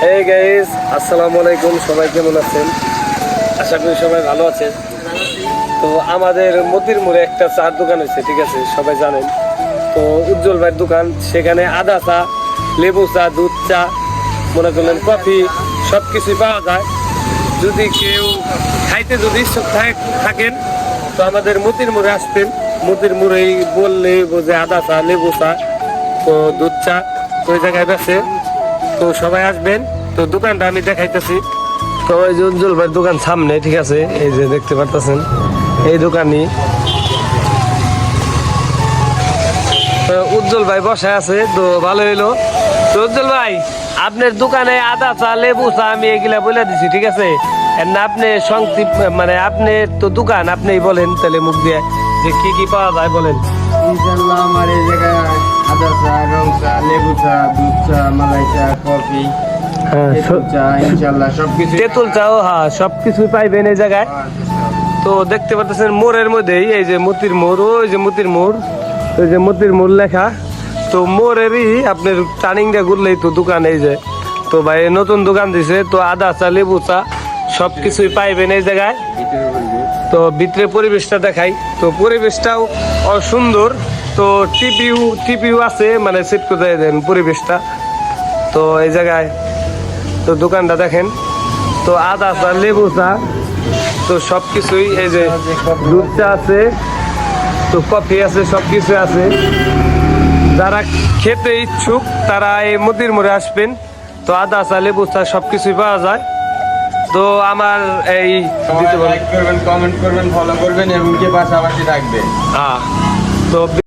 Hey guys, আসসালামু আলাইকুম। সবাই কেমন আছেন? আশা করি সবাই ভালো আছেন। তো আমাদের মতির মোড়ে একটা চার দোকান হয়েছে, ঠিক আছে, সবাই জানেন। তো উজ্জ্বল ভাইয়ের দোকান, সেখানে আদা চা, লেবু চা, দুধ চা, মনে করলেন কফি, সব কিছুই পাওয়া যায়। যদি কেউ খাইতে যদি ইচ্ছুক থাকেন তো আমাদের মতির মোড়ে আসতেন। মতির মোড়েই বললে বোঝে আদা চা, লেবু চা, তো দুধ চা ওই জায়গায় বেছে। তো সবাই আসবেন। তো দোকানটা আমি দেখাইতেছি। তো ওই যে উজ্জ্বল ভাইয়ের দোকান সামনে, ঠিক আছে, এই যে দেখতে পারতেছেন এই দোকানই। তো উজ্জ্বল ভাই বসায় আছে, তো ভালো হইলো। তো উজ্জ্বল ভাই, আপনার দোকানে আদা চা, লেবু চা আমি এগুলা বলে দিছি, ঠিক আছে। না আপনি সংক্ষিপ্ত মানে আপনি তো দোকান, আপনি বলেন তাহলে মুখ দিয়ে যে কি কি পাওয়া যায় বলেন। ইনশাল্লাহ আমার এই জায়গায় আদা চা, রং চা, লেবু চা, দুধ চা, মালাই চা, কফি, হ্যাঁ, তেঁতুল চা, ইনশাল্লাহ সবকিছু। তেঁতুল চাও, হ্যাঁ, সবকিছুই পাইবেন এই জায়গায়। তো দেখতে পাচ্ছেন মোড়ের মধ্যেই এই যে মতির মোড়, ওই যে মতির মোড়, ওই যে মতির মোড় লেখা। তো মোড়েরই আপনার টার্নিংটা ঘুরলেই তো দোকান এই যে। তো ভাই নতুন দোকান দিছে, তো আদা চা, লেবু চা সবকিছুই পাইবেন এই জায়গায়। তো ভিতরে পরিবেশটা দেখাই। তো পরিবেশটাও সুন্দর। তো টিপিউ আছে, মানে সেট করে দেন পরিবেশটা। তো এই জায়গায় তো দোকানটা দেখেন। তো আদা চা, লেবু চা, তো সবকিছুই এই যে দুধ চা আছে, তো কফি আছে, সবকিছু আছে। যারা খেতে ইচ্ছুক তারা এই মতির মোড়ে আসবেন। তো আদা চা, লেবু চা সবকিছুই পাওয়া যায়। তো আমার এই লাইক করবেন, কমেন্ট করবেন, ফলো করবেন এবং কে পাশাপাশি রাখবেন। তো